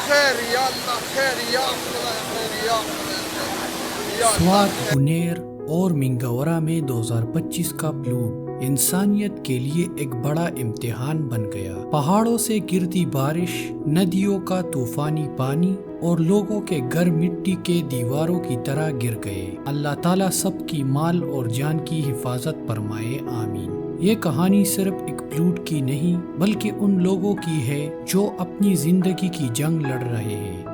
خیر یا اللہ، خیر یا خدا، خیر یا خدا، سوات، بنیر اور منگورہ میں 2025 کا پلوڈ انسانیت کے لیے ایک بڑا امتحان بن گیا۔ پہاڑوں سے گرتی بارش، ندیوں کا طوفانی پانی اور لوگوں کے گھر مٹی کے دیواروں کی طرح گر گئے۔ اللہ تعالیٰ سب کی مال اور جان کی حفاظت فرمائے، آمین۔ یہ کہانی صرف ایک پلوڈ کی نہیں بلکہ ان لوگوں کی ہے جو اپنی زندگی کی جنگ لڑ رہے ہیں۔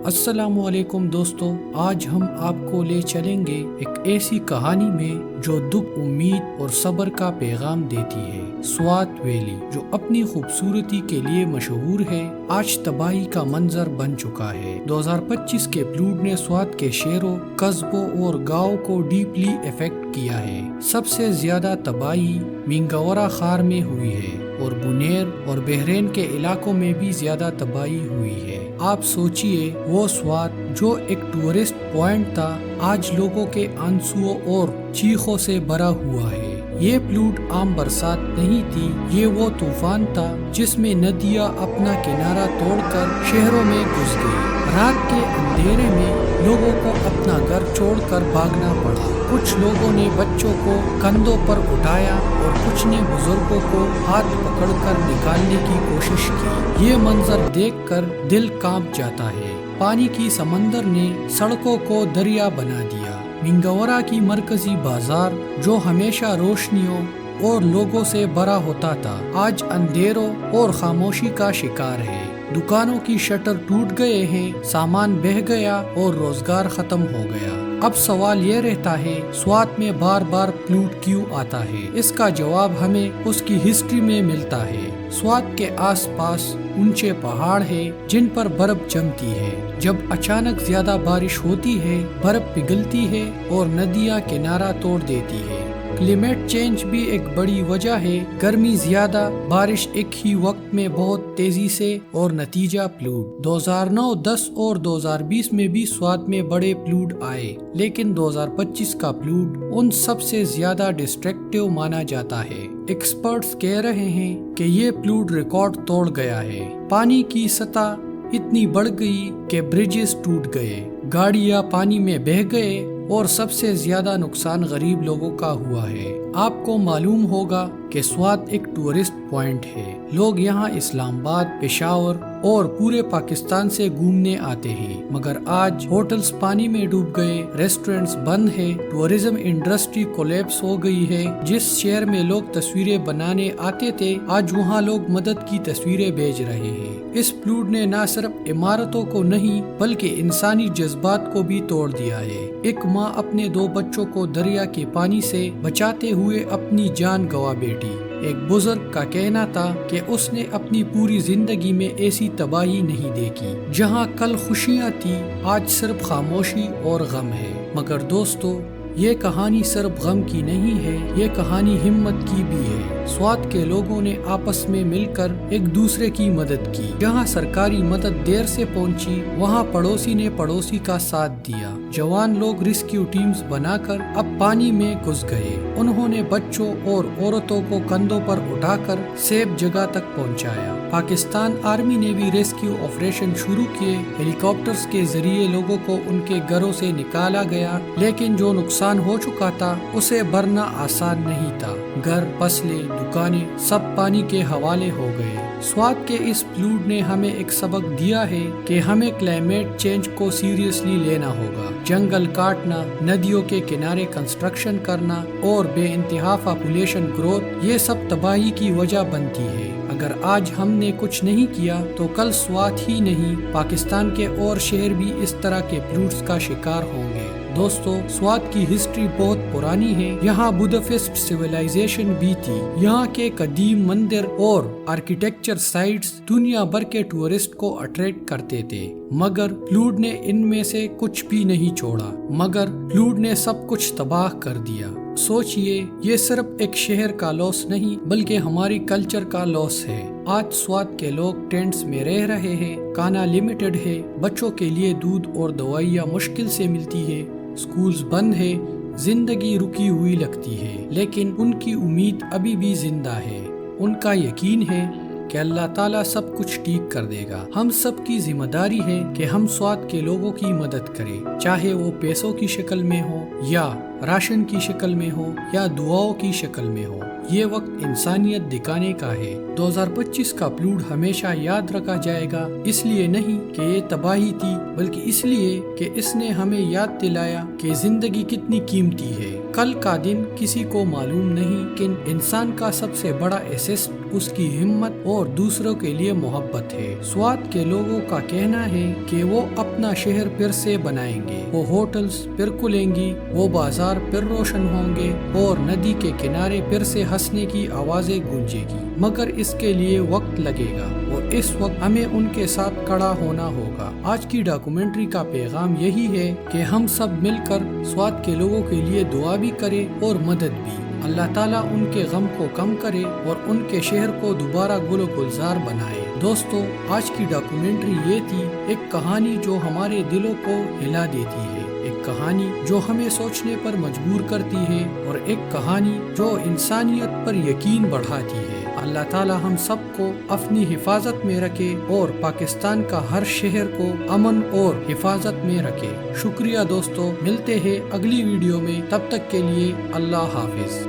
السلام علیکم دوستو، آج ہم آپ کو لے چلیں گے ایک ایسی کہانی میں جو دکھ، امید اور صبر کا پیغام دیتی ہے۔ سوات ویلی جو اپنی خوبصورتی کے لیے مشہور ہے، آج تباہی کا منظر بن چکا ہے۔ 2025 کے پلوڈ نے سوات کے شہروں، قصبوں اور گاؤں کو ڈیپلی افیکٹ کیا ہے۔ سب سے زیادہ تباہی منگورہ خار میں ہوئی ہے اور بنیر اور بحرین کے علاقوں میں بھی زیادہ تباہی ہوئی ہے۔ آپ سوچئے، وہ سوات جو ایک ٹورسٹ پوائنٹ تھا آج لوگوں کے آنسوؤں اور چیخوں سے بھرا ہوا ہے۔ یہ پلوڈ عام برسات نہیں تھی، یہ وہ طوفان تھا جس میں ندیاں اپنا کنارہ توڑ کر شہروں میں گھس گئی۔ رات کے اندھیرے میں لوگوں کو اپنا گھر چھوڑ کر بھاگنا پڑا۔ کچھ لوگوں نے بچوں کو کندھوں پر اٹھایا اور کچھ نے بزرگوں کو ہاتھ پکڑ کر نکالنے کی کوشش کی۔ یہ منظر دیکھ کر دل کانپ جاتا ہے۔ پانی کی سمندر نے سڑکوں کو دریا بنا دیا۔ منگورہ کی مرکزی بازار جو ہمیشہ روشنیوں اور لوگوں سے بھرا ہوتا تھا، آج اندھیروں اور خاموشی کا شکار ہے۔ دکانوں کی شٹر ٹوٹ گئے ہیں، سامان بہہ گیا اور روزگار ختم ہو گیا۔ اب سوال یہ رہتا ہے، سوات میں بار بار پلوڈ کیوں آتا ہے؟ اس کا جواب ہمیں اس کی ہسٹری میں ملتا ہے۔ سوات کے آس پاس اونچے پہاڑ ہیں جن پر برف جمتی ہے۔ جب اچانک زیادہ بارش ہوتی ہے، برف پگھلتی ہے اور ندیاں کنارہ توڑ دیتی ہے۔ کلائمیٹ چینج بھی ایک بڑی وجہ ہے۔ گرمی زیادہ، بارش ایک ہی وقت میں بہت تیزی سے اور نتیجہ پلوڈ۔ 2009، 10 اور 2020 میں بھی سوات میں بڑے پلوڈ آئے، لیکن 2025 کا پلوڈ ان سب سے زیادہ ڈسٹرکٹیو مانا جاتا ہے۔ ایکسپرٹس کہہ رہے ہیں کہ یہ پلوڈ ریکارڈ توڑ گیا ہے۔ پانی کی سطح اتنی بڑھ گئی کہ برجز ٹوٹ گئے، گاڑیاں پانی میں بہہ گئے اور سب سے زیادہ نقصان غریب لوگوں کا ہوا ہے۔ آپ کو معلوم ہوگا کہ سوات ایک ٹورسٹ پوائنٹ ہے۔ لوگ یہاں اسلام آباد، پشاور اور پورے پاکستان سے گھومنے آتے ہیں، مگر آج ہوٹلز پانی میں ڈوب گئے، ریسٹورنٹس بند ہیں، ٹورزم انڈسٹری کولیپس ہو گئی ہے۔ جس شہر میں لوگ تصویریں بنانے آتے تھے، آج وہاں لوگ مدد کی تصویریں بھیج رہے ہیں۔ اس پلوڈ نے نہ صرف عمارتوں کو نہیں بلکہ انسانی جذبات کو بھی توڑ دیا ہے۔ ایک ماں اپنے 2 بچوں کو دریا کے پانی سے بچاتے ہوئے اپنی جان گنوا بیٹھی۔ ایک بزرگ کا کہنا تھا کہ اس نے اپنی پوری زندگی میں ایسی تباہی نہیں دیکھی۔ جہاں کل خوشیاں تھی، آج صرف خاموشی اور غم ہے۔ مگر دوستو، یہ کہانی صرف غم کی نہیں ہے، یہ کہانی ہمت کی بھی ہے۔ سوات کے لوگوں نے آپس میں مل کر ایک دوسرے کی مدد کی۔ جہاں سرکاری مدد دیر سے پہنچی، وہاں پڑوسی نے پڑوسی کا ساتھ دیا۔ جوان لوگ ریسکیو ٹیمز بنا کر اب پانی میں گھس گئے۔ انہوں نے بچوں اور عورتوں کو کندھوں پر اٹھا کر سیف جگہ تک پہنچایا۔ پاکستان آرمی نے بھی ریسکیو آپریشن شروع کیے۔ ہیلی کاپٹرز کے ذریعے لوگوں کو ان کے گھروں سے نکالا گیا، لیکن جو نقصان ہو چکا تھا اسے بھرنا آسان نہیں تھا۔ گھر، فصلیں، دکانیں سب پانی کے حوالے ہو گئے۔ سوات کے اس پلوڈ نے ہمیں ایک سبق دیا ہے کہ ہمیں کلائمیٹ چینج کو سیریسلی لینا ہوگا۔ جنگل کاٹنا، ندیوں کے کنارے کنسٹرکشن کرنا اور بے انتہا پاپولیشن گروتھ، یہ سب تباہی کی وجہ بنتی ہے۔ اگر آج ہم نے کچھ نہیں کیا تو کل سوات ہی نہیں، پاکستان کے اور شہر بھی اس طرح کے پلوڈز کا شکار ہوں گے۔ دوستو، سوات کی ہسٹری بہت پرانی ہے۔ یہاں بدھسٹ سیولائزیشن بھی تھی۔ یہاں کے قدیم مندر اور آرکیٹیکچر سائٹس دنیا بھر کے ٹورسٹ کو اٹریکٹ کرتے تھے، مگر پلوڈ نے ان میں سے کچھ بھی نہیں چھوڑا۔ مگر پلوڈ نے سب کچھ تباہ کر دیا۔ سوچئے، یہ صرف ایک شہر کا لاس نہیں بلکہ ہماری کلچر کا لاس ہے۔ آج سوات کے لوگ ٹینٹس میں رہ رہے ہیں، کھانا لمیٹڈ ہے، بچوں کے لیے دودھ اور دوائیاں مشکل سے ملتی ہے، سکولز بند ہے، زندگی رکی ہوئی لگتی ہے، لیکن ان کی امید ابھی بھی زندہ ہے۔ ان کا یقین ہے کہ اللہ تعالیٰ سب کچھ ٹھیک کر دے گا۔ ہم سب کی ذمہ داری ہے کہ ہم سوات کے لوگوں کی مدد کریں، چاہے وہ پیسوں کی شکل میں ہو یا راشن کی شکل میں ہو یا دعاؤں کی شکل میں ہو۔ یہ وقت انسانیت دکھانے کا ہے۔ 2025 کا پلوڈ ہمیشہ یاد رکھا جائے گا، اس لیے نہیں کہ یہ تباہی تھی، بلکہ اس لیے کہ اس نے ہمیں یاد دلایا کہ زندگی کتنی قیمتی ہے۔ کل کا دن کسی کو معلوم نہیں، لیکن انسان کا سب سے بڑا ایسیٹ اس کی ہمت اور دوسروں کے لیے محبت ہے۔ سوات کے لوگوں کا کہنا ہے کہ وہ اپنا شہر پھر سے بنائیں گے، وہ ہوٹلز پھر کھلیں گی، وہ بازار پھر روشن ہوں گے اور ندی کے کنارے پھر سے ہنسنے کی آوازیں گونجے گی، مگر اس کے لیے وقت لگے گا اور اس وقت ہمیں ان کے ساتھ کھڑا ہونا ہوگا۔ آج کی ڈاکومنٹری کا پیغام یہی ہے کہ ہم سب مل کر سوات کے لوگوں کے لیے دعا بھی کریں اور مدد بھی۔ اللہ تعالیٰ ان کے غم کو کم کرے اور ان کے شہر کو دوبارہ گل و گلزار بنائے۔ دوستو، آج کی ڈاکومنٹری یہ تھی، ایک کہانی جو ہمارے دلوں کو ہلا دیتی ہے، ایک کہانی جو ہمیں سوچنے پر مجبور کرتی ہے اور ایک کہانی جو انسانیت پر یقین بڑھاتی ہے۔ اللہ تعالیٰ ہم سب کو اپنی حفاظت میں رکھے اور پاکستان کا ہر شہر کو امن اور حفاظت میں رکھے۔ شکریہ دوستو، ملتے ہیں اگلی ویڈیو میں، تب تک کے لیے اللہ حافظ۔